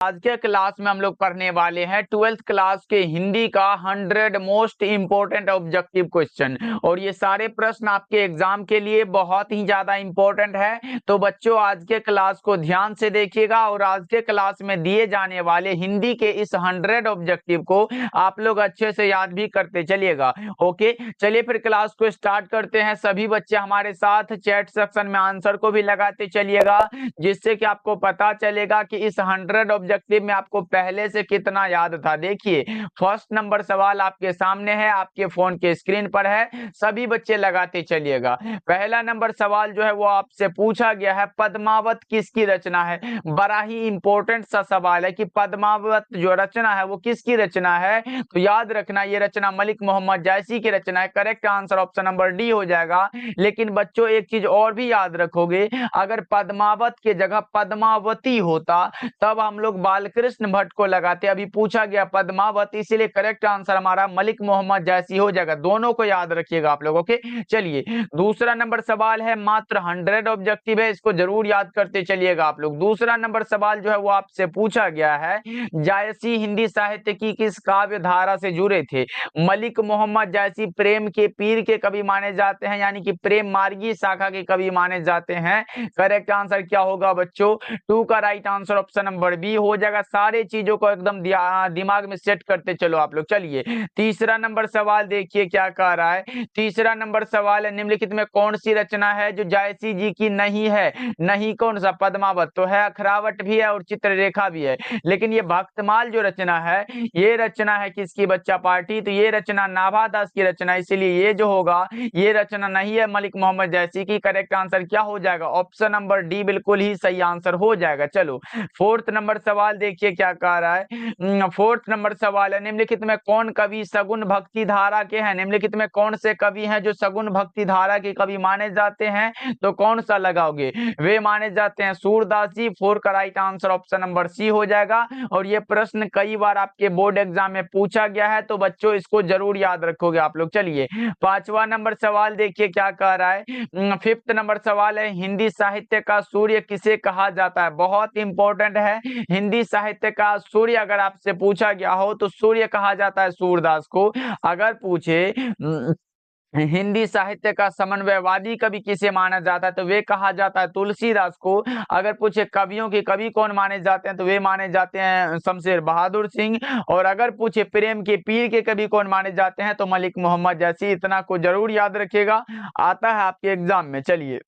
आज के क्लास में हम लोग पढ़ने वाले हैं 12th क्लास के हिंदी का 100 मोस्ट इंपोर्टेंट ऑब्जेक्टिव क्वेश्चन। और ये सारे प्रश्न आपके एग्जाम के लिए बहुत ही ज्यादा इंपॉर्टेंट है। तो बच्चों आज के क्लास को ध्यान से देखिएगा और आज के क्लास में दिए जाने वाले हिंदी के इस 100 ऑब्जेक्टिव को आप लोग अच्छे से याद भी करते चलिएगा। ओके, चलिए फिर क्लास को स्टार्ट करते हैं। सभी बच्चे हमारे साथ चैट सेक्शन में आंसर को भी लगाते चलिएगा, जिससे कि आपको पता चलेगा कि इस 100 ऑब्जेक्टिव में आपको पहले से कितना याद था। देखिए फर्स्ट नंबर सवाल आपके सामने है, आपके फोन के स्क्रीन पर है, सभी बच्चे लगाते चलिएगा। पहला नंबर सवाल जो है वो आपसे पूछा गया है, पद्मावत किसकी रचना है। बड़ा ही इंपॉर्टेंट सा सवाल है कि पद्मावत जो रचना है वो किसकी रचना है। तो याद रखना ये रचना मलिक मोहम्मद जायसी की रचना है। Correct answer option number D हो जाएगा। लेकिन बच्चों एक चीज और भी याद रखोगे, अगर पद्मावत के जगह पद्मावती होता तब हम लोग बालकृष्ण भट्ट को लगाते। अभी पूछा गया पद्मावत, इसीलिए करेक्ट आंसर हमारा मलिक मोहम्मद जायसी हो जाएगा। दोनों को याद रखिएगा आप लोग। ओके, चलिए दूसरा नंबर सवाल है, मात्र 100 ऑब्जेक्टिव है, इसको जरूर याद करते चलिएगा आप लोग। दूसरा नंबर सवाल जो है वो आपसे पूछा गया है, जायसी हिंदी साहित्य की किस काव्य धारा से जुड़े थे। मलिक मोहम्मद जायसी प्रेम के पीर के कवि माने जाते हैं, यानी कि प्रेम मार्गी शाखा के कवि माने जाते हैं। करेक्ट आंसर क्या होगा बच्चों, 2 का right answer option number B हो जाएगा। सारे चीजों को एकदम दिमाग में सेट करते चलो आप लोग। चलिए तीसरा नंबर सवाल देखिए क्या कह रहा है। तीसरा नंबर सवाल है, निम्नलिखित में कौन सी रचना है जो जायसी जी की नहीं है। नहीं कौन सा, पद्मावत तो है, अखरावट भी है और चित्ररेखा भी है, लेकिन ये भक्तमाल जो रचना है ये रचना है किसकी बच्चा पार्टी, तो ये रचना नाभादास की रचना, इसीलिए ये जो होगा ये रचना नहीं है मलिक मोहम्मद जायसी की। करेक्ट आंसर क्या हो जाएगा, ऑप्शन नंबर डी बिल्कुल ही सही आंसर हो जाएगा। चलो फोर्थ नंबर सवाल देखिए क्या कह रहा है। फोर्थ नंबर सवाल है, निम्नलिखित में कौन कवि सगुन भक्ति धारा के हैं। निम्नलिखित में कौन से कवि हैं जो सगुन भक्ति धारा के कवि माने जाते हैं, तो कौन सा लगाओगे, वे माने जाते हैं सूरदास जी। 4 का right answer option number C हो जाएगा। और ये प्रश्न कई बार आपके बोर्ड एग्जाम में पूछा गया है, तो बच्चों इसको जरूर याद रखोगे आप लोग। चलिए पांचवा नंबर सवाल देखिए क्या कह रहा है। फिफ्थ नंबर सवाल है, हिंदी साहित्य का सूर्य किसे कहा जाता है। बहुत इंपॉर्टेंट है, हिंदी साहित्य का सूर्य अगर आपसे पूछा गया हो तो सूर्य कहा जाता है सूरदास को। अगर पूछे हिंदी साहित्य का समन्वयवादी कवि किसे माना जाता है, तो वे कहा जाता है तुलसीदास को। अगर पूछे कवियों के कवि कौन माने जाते हैं, तो वे माने जाते हैं शमशेर बहादुर सिंह। और अगर पूछे प्रेम के पीर के कवि कौन माने जाते हैं, तो मलिक मोहम्मद जायसी। इतना को जरूर याद रखिएगा, आता है आपके एग्जाम में। चलिए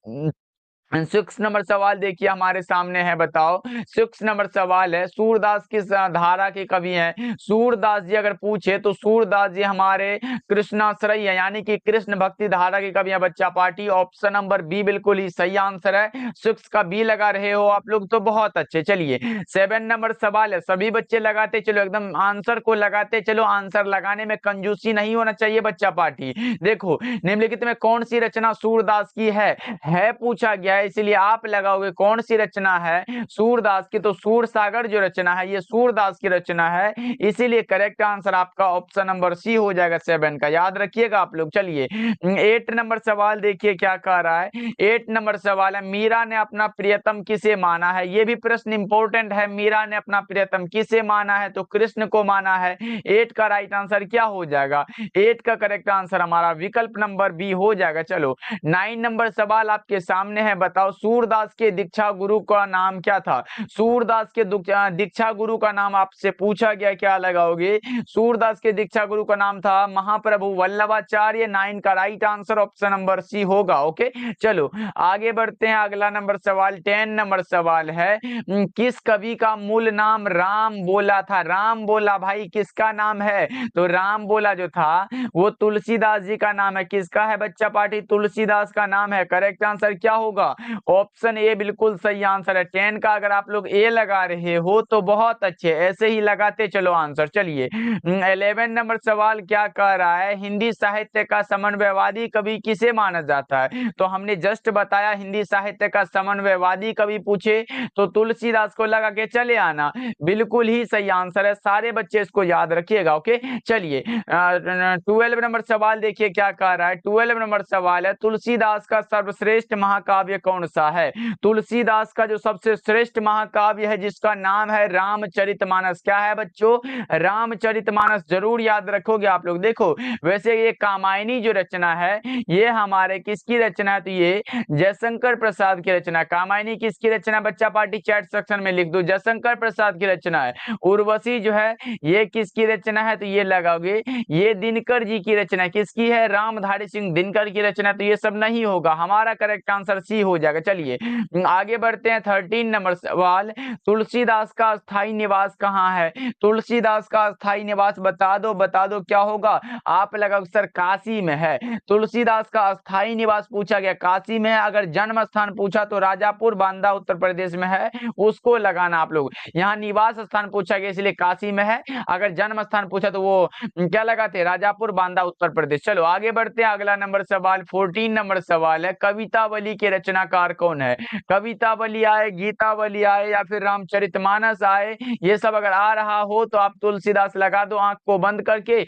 6 नंबर सवाल देखिए हमारे सामने है, बताओ 6 नंबर सवाल है, सूरदास किस धारा के कवि हैं। सूरदास जी अगर पूछे तो सूरदास जी हमारे कृष्णाश्रयी है, यानी कि कृष्ण भक्ति धारा के कवि हैं बच्चा पार्टी। ऑप्शन नंबर बी बिल्कुल ही सही आंसर है। 6 का बी लगा रहे हो आप लोग तो बहुत अच्छे। चलिए 7 नंबर सवाल है, सभी बच्चे लगाते चलो, एकदम आंसर को लगाते चलो, आंसर लगाने में कंजूसी नहीं होना चाहिए बच्चा पार्टी। देखो निम्नलिखित में कौन सी रचना सूरदास की है पूछा गया है, इसलिए आप लगाओगे कौन सी रचना है सूरदास की, तो सूर सागर जो रचना है ये सूरदास की रचना है, इसीलिए करेक्ट आंसर आपका ऑप्शन नंबर सी हो जाएगा 7 का। याद रखिएगा आप लोग। चलिए 8 नंबर सवाल देखिए क्या कह रहा है। 8 नंबर सवाल है, मीरा ने अपना प्रियतम किसे माना है। ये भी प्रश्न इंपॉर्टेंट है, मीरा ने अपना प्रियतम किसे माना है, तो कृष्ण को माना है। 8 का राइट आंसर क्या हो जाएगा, 8 का करेक्ट आंसर हमारा विकल्प नंबर बी हो जाएगा। चलो 9 नंबर सवाल आपके सामने है, बताओ सूरदास के दीक्षा गुरु का नाम क्या था। सूरदास के दीक्षा गुरु का नाम आपसे पूछा गया, क्या लगाओगे। सूरदास के दीक्षा गुरु का नाम था महाप्रभु वल्लभाचार्य। 9 का right answer option number C होगा। ओके चलो आगे बढ़ते हैं, अगला नंबर सवाल 10 नंबर सवाल है, किस कवि का मूल नाम राम बोला था। राम बोला भाई किसका नाम है, तो राम बोला जो था वो तुलसीदास जी का नाम है। किसका है बच्चा पार्टी, तुलसीदास का नाम है। करेक्ट आंसर क्या होगा, ऑप्शन ए बिल्कुल सही आंसर है। 10 का अगर आप लोग ए लगा रहे हो तो बहुत अच्छे, ऐसे ही लगाते चलो आंसर। चलिए 11 नंबर सवाल क्या कह रहा है, हिंदी साहित्य का समन्वयवादी कवि किसे माना जाता है। तो हमने जस्ट बताया हिंदी साहित्य का समन्वयवादी कवि पूछे तो तुलसीदास को लगा के चले आना, बिल्कुल ही सही आंसर है। सारे बच्चे इसको याद रखिएगा। ओके चलिए 12 नंबर सवाल देखिए क्या कह रहा है। 12 नंबर सवाल है, तुलसीदास का सर्वश्रेष्ठ महाकाव्य कौन सा है? तुलसीदास का जो सबसे श्रेष्ठ महाकाव्य है जिसका नाम है रामचरितमानस। क्या है बच्चों? रामचरितमानस। जरूर याद रखोगे आप लोग। देखो वैसे ये कामायनी जो रचना है ये हमारे किसकी रचना है? तो ये जयशंकर प्रसाद की रचना। कामायनी किसकी रचना? बच्चा पार्टी चैट सेक्शन में लिख दो, जयशंकर प्रसाद की रचना है। उर्वशी जो है ये किसकी रचना है? तो ये लगाओगे ये दिनकर जी की रचना। किसकी है? रामधारी सिंह दिनकर की रचना। तो ये सब नहीं होगा, हमारा करेक्ट आंसर सी हो जाएगा। चलिए आगे बढ़ते हैं। 13 नंबर सवाल, तुलसीदास का स्थायी निवास कहाँ है? तुलसीदास का स्थायी निवास बता दो, बता दो क्या होगा? आप लगाओ सर काशी में है। तुलसीदास का स्थायी निवास पूछा गया काशी में है। अगर जन्म स्थान पूछा तो राजापुर बांदा उत्तर प्रदेश में है, उसको लगाना आप लोग। यहाँ निवास स्थान पूछा गया इसलिए काशी में है, अगर जन्म स्थान पूछा तो वो क्या लगाते? राजापुर बांदा उत्तर प्रदेश। चलो आगे बढ़ते हैं। अगला नंबर सवाल 14 नंबर सवाल है, कवितावली के रचनाकार कौन है? कवितावली आए, गीतावली आए या फिर रामचरितमानस आए, ये सब अगर आ रहा हो तो आप तुलसीदास लगा दो आंख को बंद करके।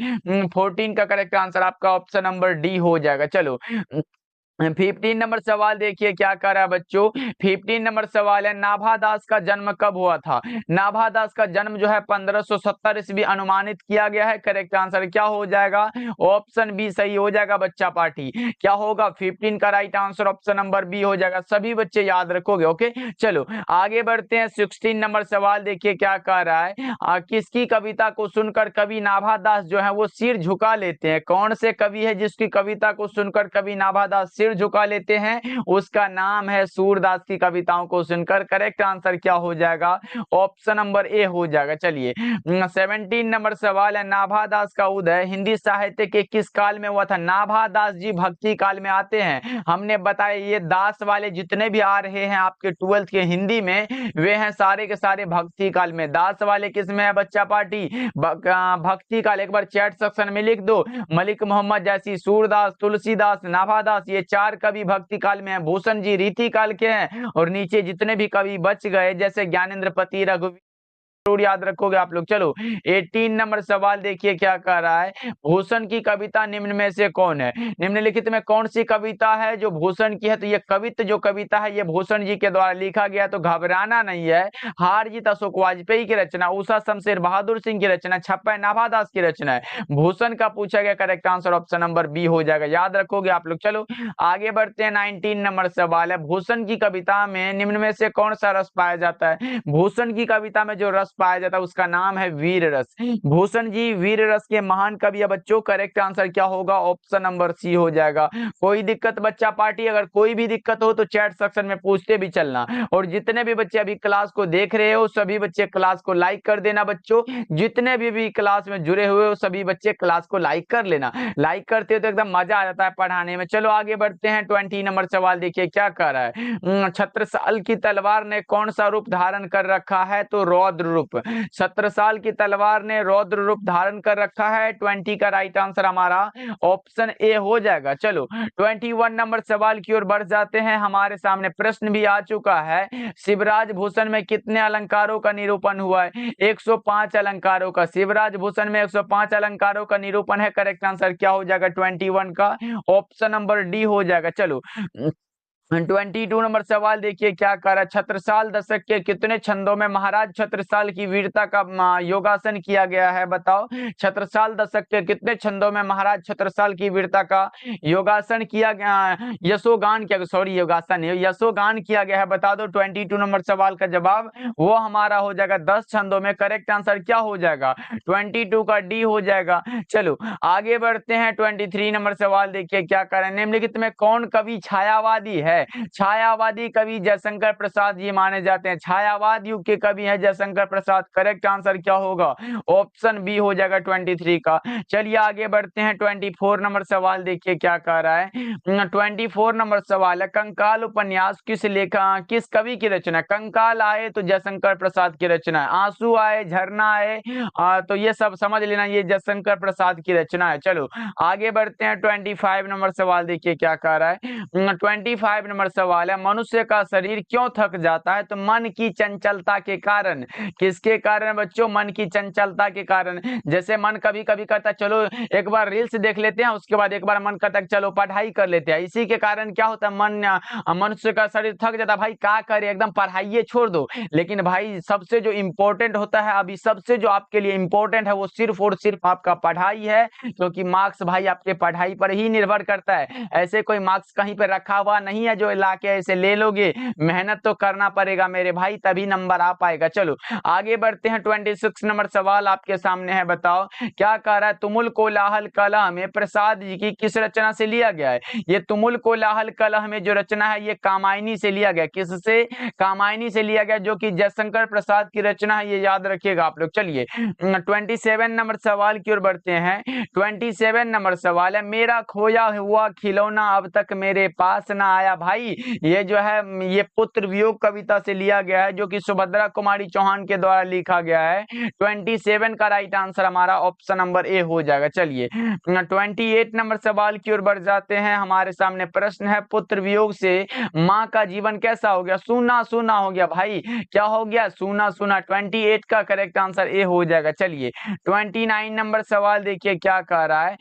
14 का करेक्ट आंसर आपका ऑप्शन नंबर डी हो जाएगा। चलो 15 नंबर सवाल देखिए क्या कर रहा है बच्चों। 15 नंबर सवाल है, नाभादास का जन्म कब हुआ था? नाभादास का जन्म जो है 1570 ईस्वी अनुमानित किया गया है। करेक्ट आंसर क्या हो जाएगा? ऑप्शन बी सही हो जाएगा बच्चा पार्टी। क्या होगा? 15 का right answer option number B हो जाएगा। सभी बच्चे याद रखोगे। ओके चलो आगे बढ़ते हैं। 16 नंबर सवाल देखिए क्या कह रहा है, किसकी कविता को सुनकर कवि नाभादास जो है वो सिर झुका लेते हैं? कौन से कवि है जिसकी कविता को सुनकर कवि नाभादास सिर झुका लेते हैं? उसका नाम है सूरदास की कविताओं को सुनकर। करेक्ट आंसर क्या हो जाएगा? ऑप्शन नंबर ए हो जाएगा। चलिए 17 नंबर सवाल है, नाभादास का उदय हिंदी साहित्य के किस काल में हुआ था? नाभादास जी भक्ति काल में आते हैं। हमने बताया ये दास वाले जितने भी आ रहे हैं आपके 12th के हिंदी में वे हैं सारे के सारे भक्ति काल में। दास वाले किस में है बच्चा पार्टी? भक्ति काल। एक बार चैट सेक्शन में लिख दो, मलिक मोहम्मद जैसी, सूरदास, तुलसीदास, नाभादास, ये 4 कवि भक्ति काल में है। भूषण जी रीति काल के हैं और नीचे जितने भी कवि बच गए जैसे ज्ञानेंद्र पति, रघुवीर, जरूर याद रखोगे आप लोग। चलो 18 नंबर सवाल देखिए क्या कह रहा है, भूषण की कविता निम्न में से कौन है? निम्नलिखित में कौन सी कविता है जो भूषण की है? तो ये कवित्त जो कविता है ये भूषण जी के द्वारा लिखा गया। तो घबराना नहीं है। हार जीत अशोक वाजपेयी की रचना, उषा शमशेर बहादुर सिंह की रचना, छप्पन नाभादास की रचना है। भूषण का पूछा गया, correct answer option number B हो जाएगा। याद रखोगे आप लोग। चलो आगे बढ़ते हैं। 19 नंबर सवाल है, भूषण की कविता में निम्न में से कौन सा रस पाया जाता है? भूषण की कविता में जो रस पाया जाता है उसका नाम है वीर रस। भूषण जी वीर रस के महान कवि है बच्चों। करेक्ट आंसर क्या होगा? ऑप्शन नंबर सी हो जाएगा। कोई दिक्कत बच्चा पार्टी? अगर कोई भी दिक्कत हो तो चैट सेक्शन में पूछते भी चलना। और जितने भी बच्चे अभी क्लास को देख रहे हो सभी बच्चे क्लास को लाइक कर देना बच्चों। जितने भी क्लास में जुड़े हुए हो सभी बच्चे क्लास को लाइक कर लेना। लाइक करते हो तो एकदम मजा आ जाता है पढ़ाने में। चलो आगे बढ़ते हैं। 20 नंबर सवाल देखिए क्या कह रहा है, छत्रसाल की तलवार ने कौन सा रूप धारण कर रखा है? तो रौद्र रूप। छत्रसाल की तलवार ने रौद्र रूप धारण कर रखा है। 20 का राइट आंसर हमारा ऑप्शन ए हो जाएगा। चलो 21 नंबर सवाल की ओर बढ़ जाते हैं। हमारे सामने प्रश्न भी आ चुका है, शिवराज भूषण में कितने अलंकारों का निरूपण हुआ है? 105 अलंकारों का। शिवराज भूषण में 105 अलंकारों का निरूपण है। करेक्ट आंसर क्या हो जाएगा? 21 का ऑप्शन नंबर डी हो जाएगा। चलो 22 नंबर सवाल देखिए क्या कर रहा है, छत्रसाल दशक के कितने छंदों में महाराज छत्रसाल की वीरता का योगासन किया गया है? बताओ छत्रसाल दशक के कितने छंदों में महाराज छत्रसाल की वीरता का योगासन किया गया, यशोगान किया, सॉरी योगासन यशोगान किया गया है? बता दो 22 नंबर सवाल का जवाब वो हमारा हो जाएगा 10 छंदों में। करेक्ट आंसर क्या हो जाएगा? 22 का डी हो जाएगा। चलो आगे बढ़ते हैं। 23 नंबर सवाल देखिए क्या कर रहे हैं, निम्नलिखित में कौन कवि छायावादी है? छायावादी कवि जयशंकर प्रसाद जी माने जाते हैं। छायावाद युग के कवि हैं जयशंकर प्रसाद। करेक्ट आंसर क्या होगा? ऑप्शन बी हो जाएगा 23 का। चलिए आगे बढ़ते हैं। 24 नंबर सवाल देखिए क्या कह रहा है, 24 नंबर सवाल है, कंकाल उपन्यास किस कवि की रचना? कंकाल आए तो जयशंकर प्रसाद की रचना है, आंसू आए, झरना आए तो ये सब समझ लेना ये जयशंकर प्रसाद की रचना है। चलो आगे बढ़ते हैं। 25 नंबर सवाल देखिए क्या कह रहा है, 25 नंबर सवाल है, मनुष्य का शरीर क्यों थक जाता है? तो मन की चंचलता के कारण। किसके कारण बच्चों? मन की चंचलता के कारण। जैसे मन कभी कभी करता है चलो एक बार रील्स देख लेते हैं, उसके बाद एक बार मन करता है चलो पढ़ाई कर लेते हैं। इसी के कारण क्या होता है, मनुष्य का शरीर थक जाता है। भाई क्या करे, एकदम पढ़ाई छोड़ दो। लेकिन भाई सबसे जो इंपॉर्टेंट होता है अभी, सबसे जो आपके लिए इंपॉर्टेंट है वो सिर्फ और सिर्फ आपका पढ़ाई है, क्योंकि मार्क्स भाई आपके पढ़ाई पर ही निर्भर करता है। ऐसे कोई मार्क्स कहीं पे रखा हुआ नहीं है जो लाके ऐसे ले लोगे। मेहनत तो करना पड़ेगा मेरे भाई, तभी नंबर आ पाएगा। चलो आगे बढ़ते हैं। 26 नंबर सवाल आपके सामने है, बताओ क्या कह रहा है? तुमुल कोलाहल कलह में प्रसाद जी की किस रचना से लिया गया है? ये तुमुल कोलाहल कलह में जो रचना है ये कामायनी से लिया गया। किससे? कामायनी से लिया गया, जो कि जयशंकर प्रसाद की रचना है, ये याद रखिएगा आप लोग। चलिए 27 नंबर सवाल की ओर बढ़ते हैं। 27 नंबर सवाल है, मेरा खोया हुआ खिलौना अब तक मेरे पास ना आया। भाई ये जो है ये पुत्र वियोग कविता से लिया गया है, जो कि सुभद्रा कुमारी चौहान के द्वारा लिखा गया है। 27 का राइट आंसर हमारा ऑप्शन नंबर ए हो जाएगा। चलिए 28 नंबर सवाल की ओर बढ़ जाते हैं। हमारे सामने प्रश्न है, पुत्र वियोग से माँ का जीवन कैसा हो गया? सूना सूना हो गया। भाई क्या हो गया? सूना सूना। 28 का करेक्ट आंसर ए हो जाएगा। चलिए 29 नंबर सवाल देखिए क्या कह रहा है,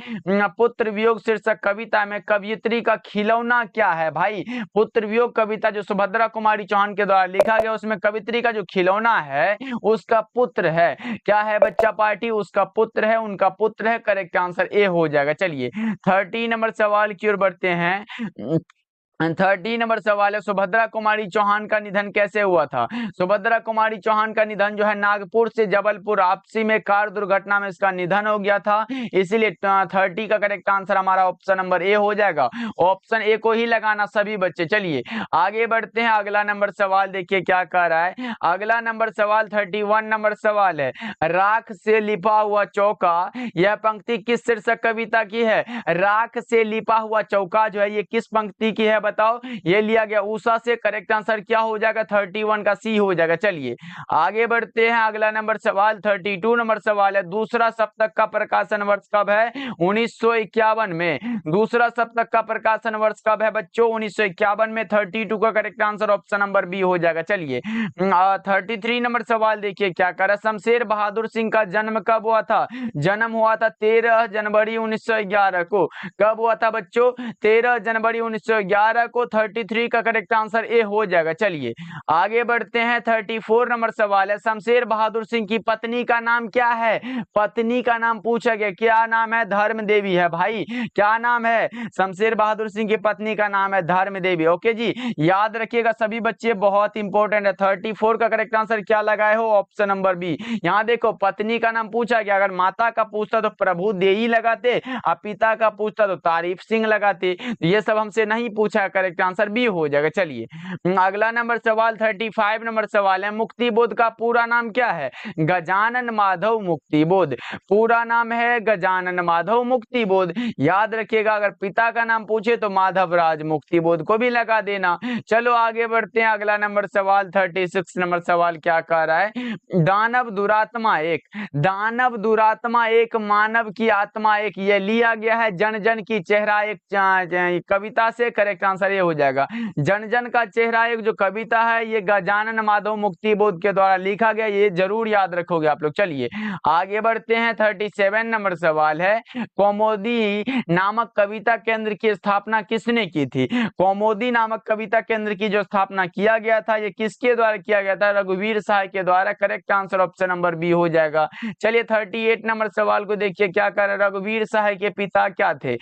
पुत्र वियोग शीर्षक कविता में कवयित्री का खिलौना क्या है? भाई पुत्र वियोग कविता जो सुभद्रा कुमारी चौहान के द्वारा लिखा गया, उसमें कवयित्री का जो खिलौना है उसका पुत्र है। क्या है बच्चा पार्टी? उसका पुत्र है, उनका पुत्र है। करेक्ट आंसर ए हो जाएगा। चलिए 30 नंबर सवाल की ओर बढ़ते हैं। 30 नंबर सवाल है, सुभद्रा कुमारी चौहान का निधन कैसे हुआ था? सुभद्रा कुमारी चौहान का निधन जो है नागपुर से जबलपुर आपसी में कार दुर्घटना में इसका निधन हो गया था। इसीलिए 30 का करेक्ट आंसर हमारा ऑप्शन नंबर ए हो जाएगा। ऑप्शन ए को ही लगाना सभी बच्चे। चलिए आगे बढ़ते हैं। अगला नंबर सवाल देखिए क्या कह रहा है। अगला नंबर सवाल 31 नंबर सवाल है, राख से लिपा हुआ चौका, यह पंक्ति किस शीर्षक कविता की है? राख से लिपा हुआ चौका जो है ये किस पंक्ति की है बताओ? ये लिया गया उषा से। करेक्ट आंसर क्या हो जाएगा? 31 का सी हो जाएगा। चलिए आगे बढ़ते हैं। अगला नंबर सवाल 32 नंबर सवाल है, दूसरा सप्तक का प्रकाशन वर्ष कब है? 1951 में। दूसरा सप्तक का प्रकाशन वर्ष कब है बच्चों? 1951 में। 32 का correct answer option number B हो जाएगा। चलिए 33 नंबर सवाल देखिए क्या कर रहा है, शमशेर बहादुर सिंह का जन्म कब हुआ था? जन्म हुआ था 13 जनवरी 1911 को। कब हुआ था बच्चों? 13 जनवरी 1911 को। 33 का करेक्ट आंसर ए हो जाएगा। चलिए आगे बढ़ते हैं। 34 नंबर सवाल है, शमशेर बहादुर सिंह की पत्नी का नाम क्या है? पत्नी का नाम पूछा गया, क्या नाम है? धर्म देवी है। भाई क्या नाम है? शमशेर बहादुर सिंह की पत्नी का नाम है धर्म देवी। ओके जी, याद रखिएगा सभी बच्चे, बहुत इंपॉर्टेंट है। 34 का करेक्ट आंसर क्या लगाए हो? Option number B. यहाँ देखो पत्नी का नाम पूछा गया, अगर माता का पूछता तो प्रभु देई लगाते, और पिता का पूछता तो तारीफ सिंह लगाते। ये सब हमसे नहीं पूछा, करेक्ट आंसर बी हो जाएगा। चलिए अगला नंबर सवाल 35 नंबर सवाल है, मुक्ति बोध का पूरा नाम क्या है? गजानन माधव मुक्ति बोध। पूरा नाम है गजानन माधव मुक्ति बोध। याद रखिएगा, अगर पिता का नाम पूछे तो माधव राज मुक्ति बोध को भी लगा देना। चलो आगे बढ़ते हैं। अगला नंबर सवाल 36 नंबर सवाल क्या कह रहा है, दानव दुरात्मा एक, दानव दुरात्मा एक, मानव की आत्मा एक, ये लिया गया है जन जन की चेहरा एक कविता से। करेक्ट आंसर ये हो जाएगा। जन जन का चेहरा एक जो कविता है ये गजानन माधव मुक्ति बोध के द्वारा लिखा गया, ये जरूर याद रखोगे आप लोग। चलिए आगे बढ़ते हैं। 37 नंबर सवाल है, कौमुदी नामक कविता केंद्र की स्थापना किसने की थी? कौमुदी नामक कविता केंद्र की जो स्थापना किया गया था ये किसके द्वारा किया गया था? रघुवीर सहाय के द्वारा। Correct answer option number B हो जाएगा। चलिए 38 नंबर सवाल को देखिए क्या कर रहे, रघुवीर सहाय के पिता क्या थे?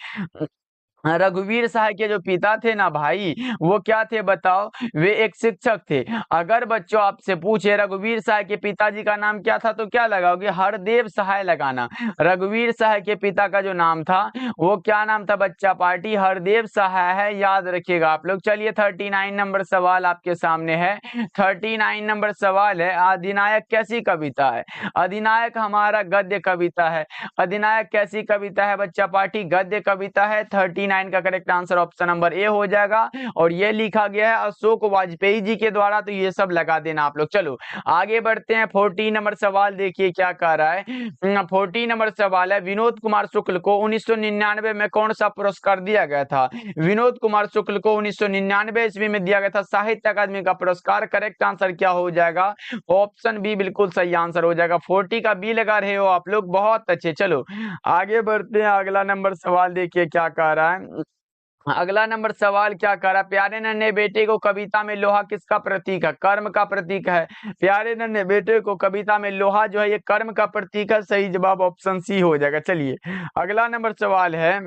रघुवीर सहाय के जो पिता थे ना भाई, वो क्या थे बताओ? वे एक शिक्षक थे। अगर बच्चों आपसे पूछे रघुवीर सहाय के पिताजी का नाम क्या था तो क्या लगाओगे? हरदेव सहाय लगाना। रघुवीर सहाय के पिता का जो नाम था वो क्या नाम था बच्चा पार्टी? हरदेव सहाय है, याद रखिएगा आप लोग। चलिए 39 नंबर सवाल आपके सामने है। 39 नंबर सवाल है, अधिनायक कैसी कविता है? अधिनायक हमारा गद्य कविता है। अधिनायक कैसी कविता है बच्चा पार्टी? गद्य कविता है। 39 59 का correct answer option number A हो जाएगा। और ये लिखा गया है अशोक वाजपेयी जी के द्वारा, तो ये सब लगा देना आप लोग। चलो आगे बढ़ते हैं। 40 नंबर सवाल देखिए क्या कह रहा है। 40 नंबर सवाल है, विनोद कुमार शुक्ल को 1999 में कौन सा पुरस्कार दिया गया था? विनोद कुमार शुक्ल को 1999 ईस्वी में दिया गया था साहित्य अकादमी का पुरस्कार। करेक्ट आंसर क्या हो जाएगा? ऑप्शन बी बिल्कुल सही आंसर हो जाएगा। 40 का बी लगा रहे हो आप लोग, बहुत अच्छे। चलो आगे बढ़ते हैं। अगला नंबर सवाल देखिए क्या कह रहा है। अगला नंबर सवाल क्या कह रहा है, प्यारे नन्हे बेटे को कविता में लोहा किसका प्रतीक है? कर्म का प्रतीक है। प्यारे नन्हे बेटे को कविता में लोहा जो है ये कर्म का प्रतीक है। सही जवाब ऑप्शन सी हो जाएगा। चलिए अगला नंबर सवाल है,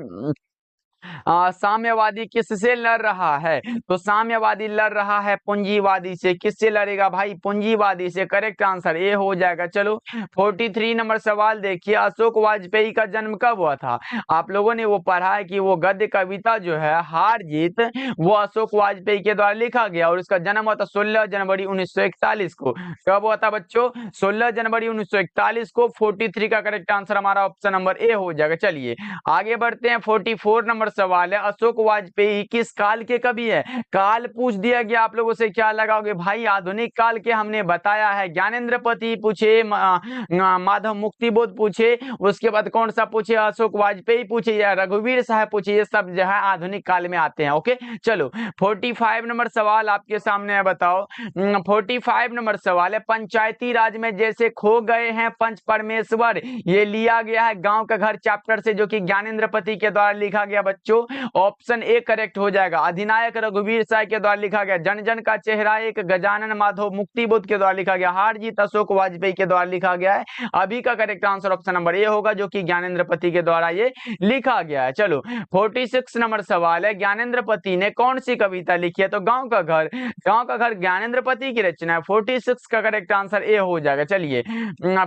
साम्यवादी किससे लड़ रहा है? तो साम्यवादी लड़ रहा है पूंजीवादी से। किससे लड़ेगा भाई? पूंजीवादी से। करेक्ट आंसर ए हो जाएगा। चलो 43 नंबर सवाल देखिए, अशोक वाजपेयी का जन्म कब हुआ था? आप लोगों ने वो पढ़ा है कि वो गद्य कविता जो है हार जीत, वो अशोक वाजपेयी के द्वारा लिखा गया और इसका जन्म हुआ था 16 जनवरी 1941 को। कब हुआ था बच्चों? 16 जनवरी 1941 को। 43 का करेक्ट आंसर हमारा ऑप्शन नंबर ए हो जाएगा। चलिए आगे बढ़ते हैं। 44 नंबर सवाल है, अशोक वाजपेयी किस काल के कवि है? काल पूछ दिया गया, आप लोगों से क्या लगाओगे भाई? आधुनिक काल के हमने बताया है। ज्ञानेंद्र पति पूछे, माधव मुक्तिबोध पूछे, उसके बाद कौन सा पूछे? अशोक वाजपेयी पूछे या रघुवीर साहब पूछे, ये सब जो है आधुनिक काल में आते हैं। ओके चलो 45 नंबर सवाल आपके सामने है, बताओ। 45 नंबर सवाल है, पंचायती राज में जैसे खो गए हैं पंच परमेश्वर, ये लिया गया है गांव का घर चैप्टर से, जो कि ज्ञानेंद्र पति के द्वारा लिखा गया बच्चों। ऑप्शन ए करेक्ट हो जाएगा। अधिनायक रघुवीर साय के द्वारा लिखा गया। जन जन का चेहरा एक गजानन माधव मुक्तिबोध के द्वारा लिखा गया। हार जीत अशोक वाजपेयी के द्वारा लिखा गया है। अभी का correct answer option number A होगा, जो कि ज्ञानेंद्र पति के द्वारा ये लिखा गया है। चलो 46 नंबर सवाल है, ज्ञानेंद्र पति ने कौन सी कविता लिखी है? तो गांव का घर। गांव का घर ज्ञानेंद्र पति की रचना है। 46 का करेक्ट आंसर ए हो जाएगा। चलिए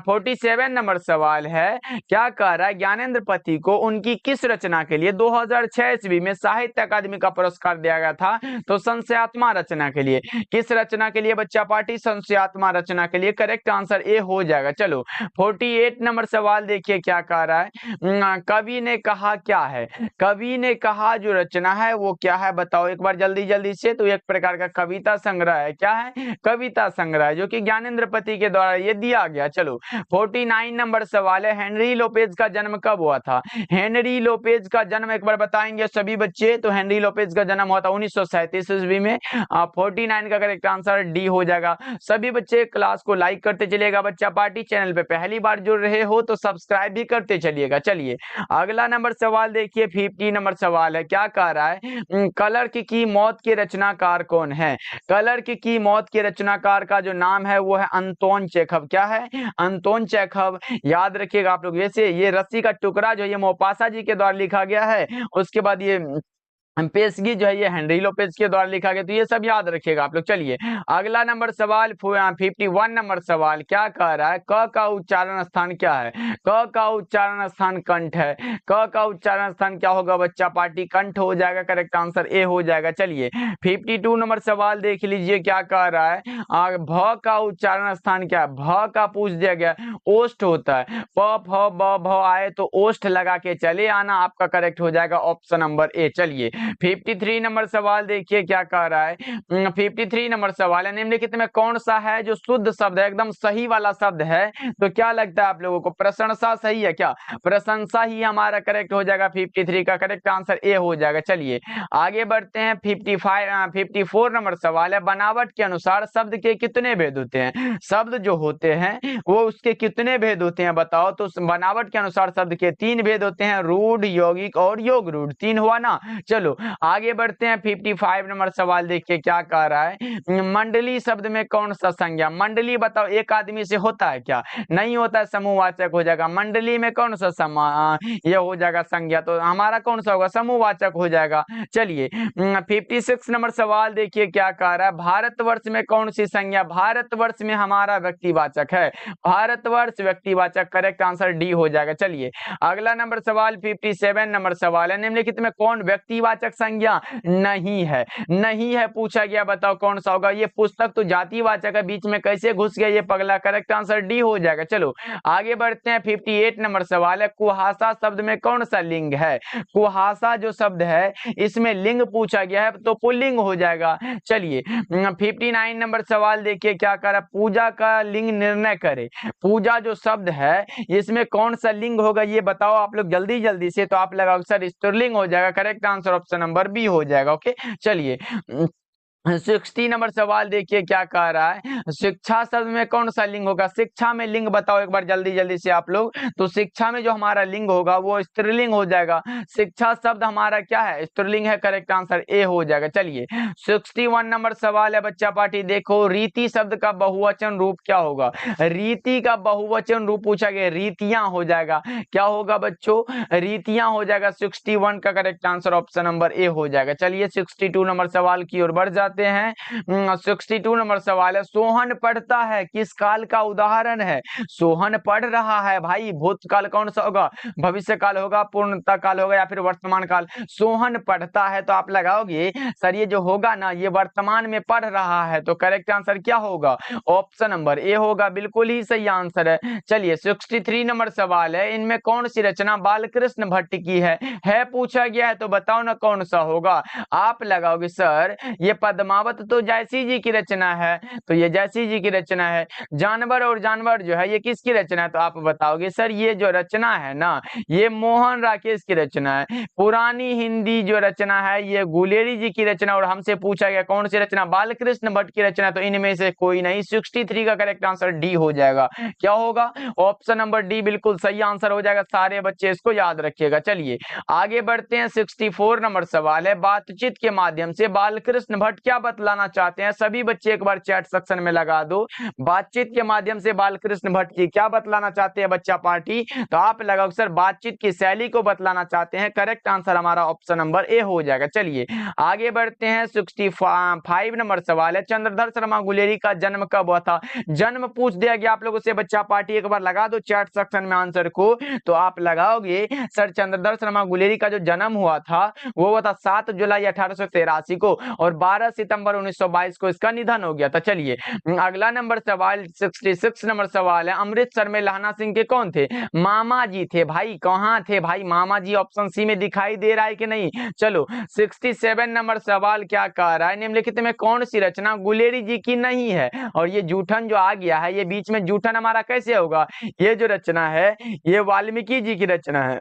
47 नंबर सवाल है, क्या कह रहा है, ज्ञानेंद्र पति को उनकी किस रचना के लिए 2006 ईस्वी में साहित्य अकादमी का पुरस्कार दिया गया था? तो संशयात्मा रचना के लिए। किस रचना के लिए बच्चा पार्टी? संशयात्मा रचना के लिए। करेक्ट आंसर ए हो जाएगा। चलो 48 नंबर सवाल देखिए क्या कह रहा है, कवि ने कहा क्या है? कवि ने कहा जो रचना है वो क्या है, बताओ एक बार जल्दी जल्दी से। तो एक प्रकार का कविता संग्रह है। क्या है? कविता संग्रह, जो कि ज्ञानेंद्र पति के द्वारा ये दिया गया। चलो 49 नंबर सवाल है, हेनरी लोपेज का जन्म कब हुआ था? हेनरी लोपेज का जन्म एक बार बताएंगे सभी बच्चे। तो हेनरी लोपेज का जन्म हुआ था 1937 ईस्वी में। 49 का करेक्ट आंसर डी हो जाएगा। सभी बच्चे क्लास को लाइक करते चलिएगा। बच्चा पार्टी चैनल पे पहली बार जुड़ रहे हो तो सब्सक्राइब भी करते चलिएगा। चलिए अगला नंबर सवाल देखिए, 50 नंबर सवाल है, क्या कह रहा है, क्लर्क की मौत के रचनाकार कौन है? क्लर्क की मौत के रचनाकार का जो नाम है वो है अंतोन चेखव। क्या है? Anton Chekhov. याद रखिएगा आप लोग। वैसे ये रस्सी का टुकड़ा जो ये मोपासा जी के द्वारा लिखा गया है, उसके बाद ये पेशगी जो है ये हेनरी लोपेज के द्वारा लिखा गया। तो ये सब याद रखिएगा आप लोग। चलिए अगला नंबर सवाल 51 नंबर सवाल क्या कह रहा है, क का उच्चारण स्थान क्या है? क का उच्चारण स्थान कंठ है। क का उच्चारण स्थान क्या होगा बच्चा पार्टी? कंठ हो जाएगा। करेक्ट आंसर ए हो जाएगा। चलिए 52 नंबर सवाल देख लीजिए क्या कह रहा है, भ का उच्चारण स्थान क्या है? भ का पूछ दिया गया, ओष्ठ होता है। प फ ब भ आए तो ओष्ठ लगा के चले आना, आपका करेक्ट हो जाएगा ऑप्शन नंबर ए। चलिए 53 नंबर सवाल देखिए क्या कह रहा है, 53 नंबर सवाल है, निम्नलिखित में कौन सा है जो शुद्ध शब्द है, एकदम सही वाला शब्द है? तो क्या लगता है आप लोगों को? प्रशंसा सही है क्या? प्रशंसा ही हमारा करेक्ट हो जाएगा। 53 का करेक्ट आंसर ए हो जाएगा। चलिए आगे बढ़ते हैं। 54 नंबर सवाल है, बनावट के अनुसार शब्द के कितने भेद होते हैं? शब्द जो होते हैं वो उसके कितने भेद होते हैं बताओ? तो बनावट के अनुसार शब्द के 3 भेद होते हैं, रूढ़, यौगिक और योग रूढ़। 3 हुआ ना। चलो आगे बढ़ते हैं। 55 नंबर सवाल देखिए क्या कह रहा है, मंडली शब्द में कौन सा संज्ञा? मंडली बताओ एक आदमी से होता है क्या? नहीं होता है, समूहवाचक हो जाएगा। मंडली में कौन सा ये हो जाएगा संज्ञा, तो हमारा कौन सा होगा? समूहवाचक हो जाएगा। चलिए 56 नंबर सवाल देखिए क्या कह रहा है, भारतवर्ष में कौन सी संज्ञा? भारतवर्ष में हमारा व्यक्तिवाचक है। भारतवर्ष व्यक्तिवाचक। करेक्ट आंसर डी हो जाएगा। चलिए अगला नंबर सवाल 57 नंबर सवाल है, निम्नलिखित में कौन व्यक्तिवाचक जातिवाचक संज्ञा नहीं है, नहीं है पूछा गया, बताओ कौन सा होगा। ये पुस्तक तो जातिवाचक है, बीच में कैसे घुस गया ये पगला। करेक्ट आंसर डी हो जाएगा। चलो आगे बढ़ते हैं। 58 नंबर सवाल है, कुहासा शब्द में कौन सा लिंग है? कुहासा जो शब्द है इसमें लिंग पूछा गया है तो पुल्लिंग हो जाएगा। चलिए 59 नंबर सवाल देखिए क्या कर रहा, पूजा का लिंग निर्णय करे। पूजा जो शब्द है इसमें कौन सा लिंग होगा ये बताओ आप लोग जल्दी जल्दी से। तो आप लगाओ सर स्त्रीलिंग हो जाएगा। Correct answer option number B हो जाएगा। ओके चलिए 60 नंबर सवाल देखिए क्या कह रहा है, शिक्षा शब्द में कौन सा लिंग होगा? शिक्षा में लिंग बताओ एक बार जल्दी जल्दी से आप लोग। तो शिक्षा में जो हमारा लिंग होगा वो स्त्रीलिंग हो जाएगा। शिक्षा शब्द हमारा क्या है? स्त्रीलिंग है। करेक्ट आंसर ए हो जाएगा। चलिए 61 नंबर सवाल है बच्चा पार्टी, देखो रीति शब्द का बहुवचन रूप क्या होगा? रीति का बहुवचन रूप पूछा गया, रीतियां हो जाएगा। क्या होगा बच्चों? रीतियां हो जाएगा। 61 का correct answer option number A हो जाएगा। चलिए 62 नंबर सवाल की ओर बढ़ जाते हैं। 62 नंबर सवाल है, सोहन पढ़ता है किस काल का उदाहरण है? सोहन पढ़ रहा है भाई, भूतकाल कौन सा होगा? भविष्य काल होगा, पूर्णता काल होगा या फिर वर्तमान काल? सोहन पढ़ता है तो आप लगाओगे सर ये जो होगा ना ये वर्तमान में पढ़ रहा है, तो करेक्ट आंसर क्या होगा? ऑप्शन नंबर ए होगा। बिल्कुल ही सही आंसर है। चलिए 63 नंबर सवाल है, इनमें कौन सी रचना बालकृष्ण भट्ट की है पूछा गया है, तो बताओ ना कौन सा होगा? आप लगाओगे सर ये पद्मावत तो जयसी जी की रचना है, तो ये जयसी जी की रचना है। जानवर और जानवर जो है ये किसकी रचना है? तो आप बताओगे सर ये जो रचना है ना ये मोहन राकेश की रचना है। पुरानी हिंदी जो रचना है ये गुलेरी जी की रचना, और हमसे पूछा गया कौन सी रचना? बालकृष्ण भट्ट की रचना, तो इनमें से कोई नहीं। 63 का करेक्ट आंसर डी हो जाएगा। क्या होगा? ऑप्शन नंबर डी बिल्कुल सही आंसर हो जाएगा। सारे बच्चे इसको याद रखिएगा। चलिए आगे बढ़ते हैं। 64 नंबर सवाल है, बातचीत के माध्यम से बालकृष्ण भट्ट क्या बतलाना चाहते हैं? सभी बच्चे एक बार चैट सेक्शन में लगा दो, बातचीत के माध्यम से बालकृष्ण भट्ट जी क्या बतलाना चाहते हैं बच्चा पार्टी? तो आप लगाओ सर बातचीत की शैली को बतलाना चाहते हैं। करेक्ट आंसर हमारा ऑप्शन नंबर ए हो जाएगा। चलिए आगे बढ़ते हैं। 65 नंबर सवाल है, चंद्रधर शर्मा गुलेरी का जन्म कब हुआ था? जन्म पूछ दिया गया आप लोगों से बच्चा पार्टी, एक बार लगा दो चैट सेक्शन में आंसर को। तो आप लगाओगे सर चंद्रधर शर्मा गुलेरी का जो जन्म हुआ था वो हुआ था 7 जुलाई 1883 को, और 12 सितंबर 1922 को इसका निधन हो गया था। चलिए अगला नंबर सवाल 66 नंबर सवाल है, अमृतसर में लहना सिंह के कौन थे? मामा जी थे भाई। कहां थे भाई मामा जी? ऑप्शन सी में दिखाई दे रहा है कि नहीं? चलो 67 नंबर सवाल क्या कह रहा है, निम्नलिखित में कौन सी रचना गुलेरी जी की नहीं है? और ये जूठन जो आ गया है ये बीच में जूठन हमारा कैसे होगा? ये जो रचना है ये वाल्मीकि जी की रचना है।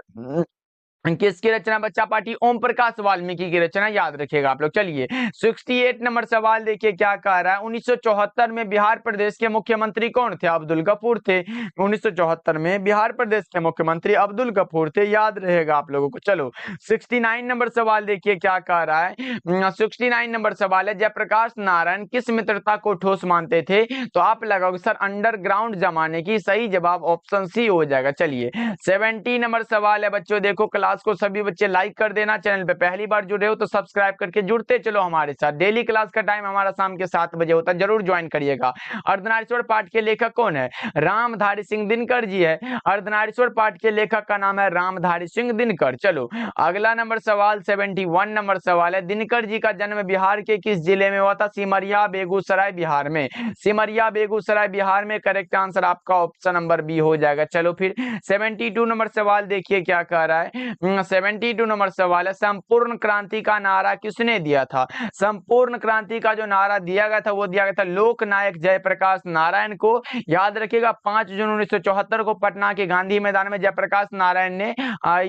किसकी रचना बच्चा पार्टी? ओम प्रकाश वाल्मीकि की रचना, याद रखिएगा आप लोग। चलिए 68 नंबर सवाल देखिए क्या कह रहा है, 1974 में बिहार प्रदेश के मुख्यमंत्री कौन थे? अब्दुल गफूर थे। 1974 में बिहार प्रदेश के मुख्यमंत्री अब्दुल गफूर थे, याद रहेगा आप लोगों को। चलो 69 नंबर सवाल देखिए क्या कह रहा है। 69 नंबर सवाल है, जयप्रकाश नारायण किस मित्रता को ठोस मानते थे? तो आप लगाओगे सर अंडरग्राउंड जमाने की। सही जवाब ऑप्शन सी हो जाएगा। चलिए 70 नंबर सवाल है बच्चों, देखो क्लास को सभी बच्चे लाइक कर देना, चैनल पे पहली बार जुड़े हो तो सब्सक्राइब करके जुड़ते चलो हमारे साथ। डेली क्लास का टाइम हमारा शाम के 7 बजे होता है, जरूर ज्वाइन करिएगा। अर्धनारीश्वर पाठ के लेखक कौन है? रामधारी सिंह दिनकर जी है। अर्धनारीश्वर पाठ के लेखक का नाम है रामधारी सिंह दिनकर। चलो अगला नंबर सवाल 71 नंबर सवाल है, दिनकर जी का जन्म बिहार के किस जिले में हुआ था? सिमरिया बेगूसराय बिहार में। सिमरिया बेगूसराय बिहार में। करेक्ट आंसर आपका ऑप्शन नंबर बी हो जाएगा। चलो फिर 72 नंबर सवाल देखिए क्या कह रहा है। 72 नंबर सवाल है, संपूर्ण क्रांति का नारा किसने दिया था? संपूर्ण क्रांति का जो नारा दिया गया था वो दिया गया था लोक नायक जयप्रकाश नारायण को। याद रखिएगा 5 जून 1974 को पटना के गांधी मैदान में जयप्रकाश नारायण ने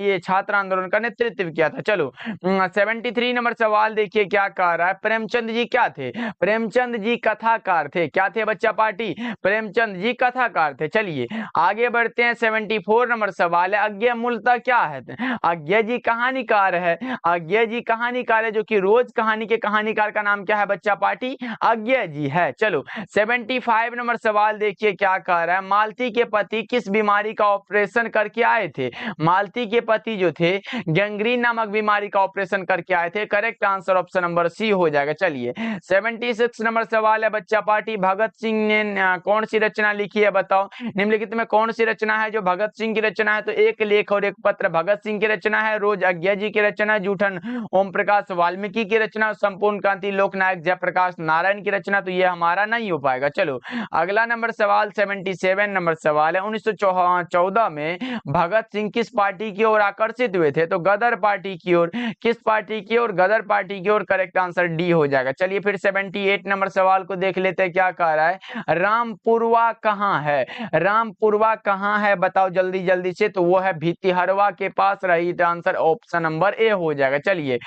ये छात्र आंदोलन का नेतृत्व किया था। चलो 73 नंबर सवाल देखिए क्या कह रहा है, प्रेमचंद जी क्या थे? प्रेमचंद जी कथाकार थे। क्या थे बच्चा पार्टी? प्रेमचंद जी कथाकार थे। चलिए आगे बढ़ते हैं। 74 नंबर सवाल है, अज्ञेय मूलतः क्या है? अज्ञेय जी कहानीकार है। अज्ञेय जी कहानीकार है, जो कि रोज कहानी के कहानीकार का नाम क्या है बच्चा पार्टी? अज्ञेय जी है। चलो 75 नंबर सवाल देखिए क्या कह रहा है, मालती के पति किस बीमारी का ऑपरेशन करके आए थे? मालती के पति जो थे गैंग्रीन नामक बीमारी का ऑपरेशन करके आए थे। Correct answer option number C हो जाएगा। चलिए 76 नंबर सवाल है बच्चा पार्टी, भगत सिंह ने कौन सी रचना लिखी है बताओ? निम्नलिखित में कौन सी रचना है जो भगत सिंह की रचना है? तो एक लेख और एक पत्र भगत सिंह की रचना है, रोज अज्ञा जी की रचना, जूठन ओम प्रकाश वाल्मीकि की रचना, संपूर्ण क्रांति लोकनायक जयप्रकाश नारायण की रचना। तो ये हमारा नहीं हो पाएगा। चलो अगला नंबर सवाल 77 नंबर सवाल है, 1914 में भगत सिंह किस पार्टी की ओर आकर्षित हुए थे? तो गदर पार्टी की ओर। किस पार्टी की ओर? गदर पार्टी की ओर। करेक्ट आंसर डी हो जाएगा। चलिए फिर 78 नंबर सवाल को देख लेते हैं, क्या कह रहा है, रामपुरवा कहाँ है? रामपुरवा कहाँ है बताओ जल्दी जल्दी से। तो वो है भितिहरवा के पास। रही आंसर ऑप्शन नंबर ए हो जाएगा। चलिए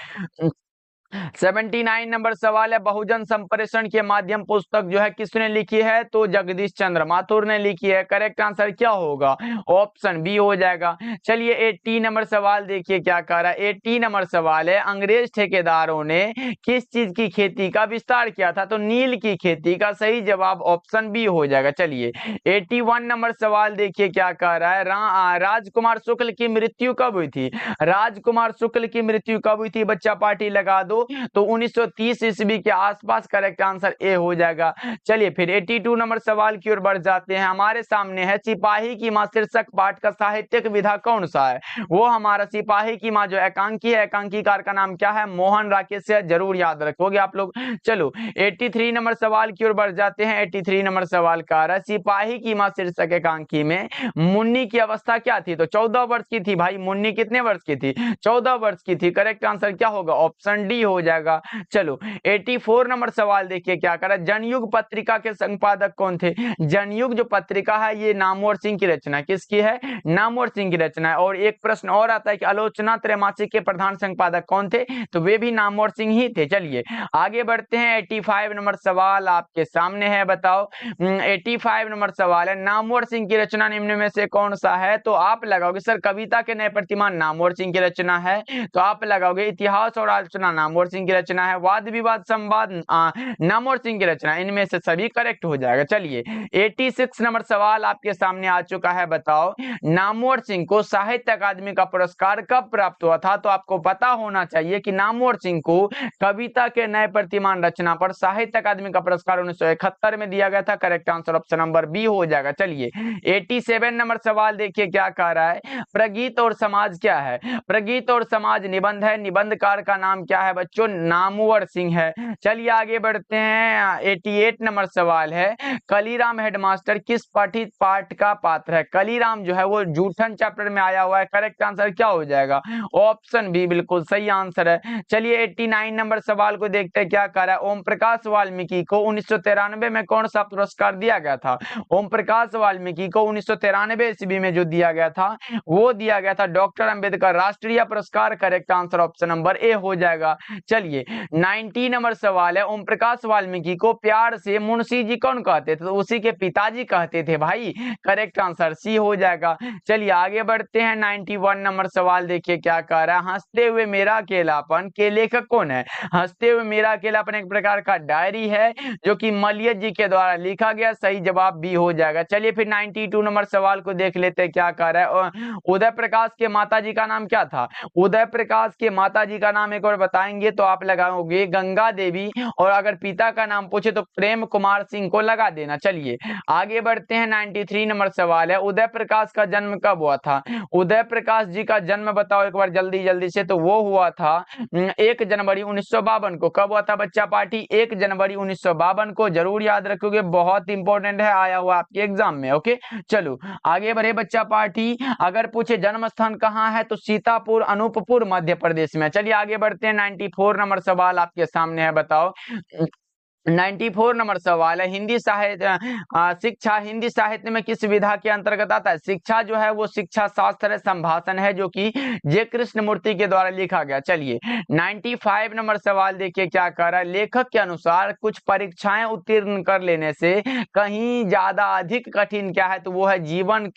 79 नंबर सवाल है, बहुजन संप्रेषण के माध्यम पुस्तक जो है किसने लिखी है? तो जगदीश चंद्र माथुर ने लिखी है। करेक्ट आंसर क्या होगा? ऑप्शन बी हो जाएगा। चलिए 80 नंबर सवाल देखिए क्या कह रहा है। 80 नंबर सवाल है, अंग्रेज ठेकेदारों ने किस चीज की खेती का विस्तार किया था? तो नील की खेती का। सही जवाब ऑप्शन बी हो जाएगा। चलिए 81 नंबर सवाल देखिए क्या कह रहा है, राजकुमार शुक्ल की मृत्यु कब हुई थी? राजकुमार शुक्ल की मृत्यु कब हुई थी? बच्चा पार्टी लगा दो। तो 1930 ईस्वी के आसपास। करेक्ट आंसर ए हो जाएगा। चलिए फिर 82 नंबर सवाल की ओर बढ़ जाते हैं। हमारे सामने है, सिपाही की मां शीर्षक पाठ का साहित्यिक विधा कौन सा है? वो हमारा सिपाही की मां जो एकांकी है, एकांकीकार का नाम क्या है? मोहन राकेश है। जरूर याद रखोगे आप लोग। चलो 83 नंबर सवाल की ओर बढ़ जाते हैं। 83 नंबर सवाल का आ रहा है, सिपाही की मां शीर्षक एकांकी में मुन्नी की अवस्था क्या थी? तो 14 वर्ष की थी। भाई मुन्नी कितने वर्ष की थी? 14 वर्ष की थी। करेक्ट आंसर क्या होगा? ऑप्शन डी हो जाएगा। चलो 84 नंबर सवाल देखिए क्या करा, जनयुग पत्रिका के संपादक कौन थे? जनयुग जो पत्रिका है ये नामवर सिंह की रचना। किसकी है? नामवर सिंह की रचना है। और एक प्रश्न और आता है कि आलोचना त्रैमासिक के प्रधान संपादक कौन थे? तो वे भी नामवर सिंह ही थे। चलिए आगे बढ़ते हैं। 85 नंबर सवाल आपके सामने है, बताओ 85 नंबर सवाल है, नामवर सिंह की रचना निम्न में से कौन सा है? तो आप लगाओगे सर कविता के नए प्रतिमान नामवर सिंह की रचना है। तो आप लगाओगे इतिहास और आलोचना नामवर सिंह की रचना है। वाद विवाद संवाद नामवर सिंह की रचना। इनमें से सभी करेक्ट हो जाएगा। चलिए 86 नंबर सवाल आपके सामने आ चुका है, बताओ नामवर सिंह को साहित्य अकादमी का पुरस्कार कब प्राप्त हुआ था? तो आपको पता होना चाहिए कि नामवर सिंह को कविता के नए प्रतिमान रचना पर साहित्य अकादमी का पुरस्कार 1971 में दिया गया था। Correct answer option number B हो जाएगा। चलिए 87 नंबर सवाल देखिए क्या कह रहा है, प्रगीत और समाज क्या है? प्रगीत और समाज निबंध है। निबंधकार का नाम क्या है बच्चों? नामवर सिंह है। चलिए आगे बढ़ते हैं। 88 नंबर सवाल है, कलीराम हेडमास्टर किस पाठित पाठ का पात्र है? कलीराम जो है वो जूठन चैप्टर में आया हुआ है। करेक्ट आंसर क्या हो जाएगा? ऑप्शन बी बिल्कुल सही आंसर है। चलिए 89 नंबर सवाल को देखते हैं क्या कह रहा है, ओम प्रकाश वाल्मीकि को 1993 में कौन सा पुरस्कार दिया गया था? ओम प्रकाश वाल्मीकि को 1993 ईस्वी में जो दिया गया था वो दिया गया था डॉक्टर अंबेडकर राष्ट्रीय पुरस्कार। Correct answer option number A हो जाएगा। चलिए 90 नंबर सवाल है, ओम प्रकाश वाल्मीकि को प्यार से मुंशी जी कौन कहते थे? तो उसी के पिताजी कहते थे भाई। करेक्ट आंसर सी हो जाएगा। चलिए आगे बढ़ते हैं। 91 नंबर सवाल देखिए क्या कह रहा है, हंसते हुए मेरा अकेलापन के लेखक कौन है? हंसते हुए मेरा अकेलापन एक प्रकार का डायरी है जो कि मलियत जी के द्वारा लिखा गया। सही जवाब बी हो जाएगा। चलिए फिर 92 नंबर सवाल को देख लेते हैं क्या कह रहा है, उदय प्रकाश के माता जी का नाम क्या था? उदय प्रकाश के माता जी का नाम एक बार बताएंगे तो आप लगाओगे गंगा देवी, और अगर पिता का नाम पूछे तो प्रेम कुमार सिंह को लगा देना। चलिए आगे बढ़ते हैं। 93 नंबर सवाल है, उदय प्रकाश का जन्म कब हुआ था? उदय प्रकाश जी का जन्म बताओ एक बार जल्दी जल्दी से। तो वो हुआ था 1 जनवरी 1952 को। कब हुआ था बच्चा पार्टी? 1 जनवरी 1952 को। जरूर याद रखोगे, बहुत इंपॉर्टेंट है, आया हुआ आपके एग्जाम में। ओके चलो आगे बढ़े बच्चा पार्टी। अगर पूछे जन्म स्थान कहाँ है तो सीतापुर अनूपपुर मध्य प्रदेश में। चलिए आगे बढ़ते हैं। 94 नंबर सवाल आपके सामने है, बताओ 94 नंबर सवाल है, हिंदी साहित्य शिक्षा हिंदी साहित्य में किस विधा के अंतर्गत आता है? शिक्षा जो है वो शिक्षा शास्त्र है, संभाषण है, जो कि जे कृष्णमूर्ति के द्वारा लिखा गया। चलिए 95 नंबर सवाल देखिए क्या कह रहा है, लेखक के अनुसार कुछ परीक्षाएं उत्तीर्ण कर लेने से कहीं ज्यादा अधिक कठिन क्या है? तो वो है जीवन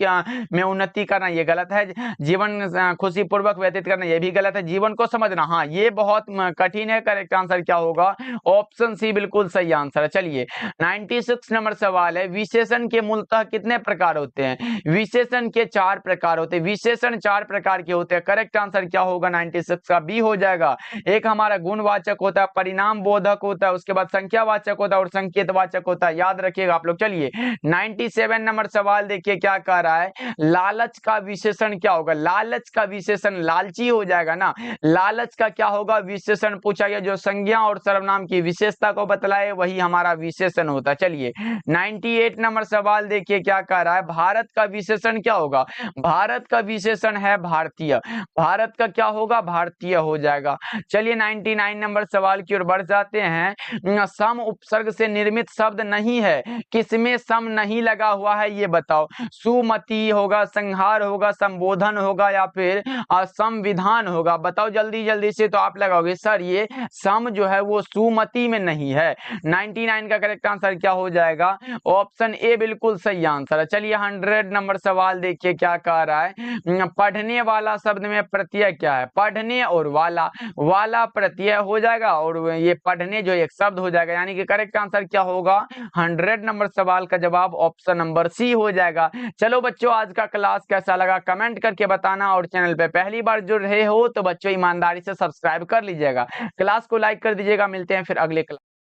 में उन्नति करना। ये गलत है। जीवन खुशी पूर्वक व्यतीत करना, ये भी गलत है। जीवन को समझना, हाँ ये बहुत कठिन है। करेक्ट आंसर क्या होगा? ऑप्शन सी बिल्कुल सही आंसर है। चलिए 96 नंबर सवाल है, विशेषण के मूलतः कितने प्रकार होते हैं? विशेषण के 4 प्रकार होते हैं। विशेषण 4 प्रकार के होते हैं। करेक्ट आंसर क्या होगा? 96 का बी हो जाएगा। एक हमारा गुणवाचक होता है, परिणाम बोधक होता है, उसके बाद संख्यावाचक होता है और संकेतवाचक होता है। याद रखिएगा आप लोग। चलिए 97 नंबर सवाल देखिए क्या कह रहा है, लालच का विशेषण क्या होगा? लालच का विशेषण लालची हो जाएगा ना। लालच का क्या होगा विशेषण? पूछा गया जो संज्ञा और सर्वनाम की विशेषता को बतलाए वही हमारा विशेषण होता है। चलिए 98 नंबर सवाल देखिए क्या कह रहा है, भारत का विशेषण क्या होगा? भारत का विशेषण है भारतीय। भारत का क्या होगा? भारतीय हो जाएगा। चलिए 99 नंबर सवाल की ओर बढ़ जाते हैं। सम उपसर्ग से निर्मित शब्द नहीं है, किसमें सम नहीं लगा हुआ है ये बताओ। सुमति होगा, संहार होगा, संबोधन होगा या फिर संविधान होगा? बताओ जल्दी जल्दी से। तो आप लगाओगे सर ये सम जो है वो सुमति में नहीं है। 99 का करेक्ट आंसर क्या हो जाएगा? ऑप्शन ए बिल्कुल सही आंसर है। चलिए 100 नंबर सवाल देखिए क्या कह रहा है, पढ़ने वाला शब्द में प्रत्यय क्या है? पढ़ने और वाला, वाला प्रत्यय हो जाएगा और ये पढ़ने जो एक शब्द हो जाएगा, यानी कि करेक्ट आंसर क्या होगा? 100 नंबर सवाल का जवाब ऑप्शन नंबर सी हो जाएगा। चलो बच्चों, आज का क्लास कैसा लगा कमेंट करके बताना और चैनल पे पहली बार जुड़ रहे हो तो बच्चों ईमानदारी से सब्सक्राइब कर लीजिएगा, क्लास को लाइक कर दीजिएगा। मिलते हैं फिर अगले क्लास।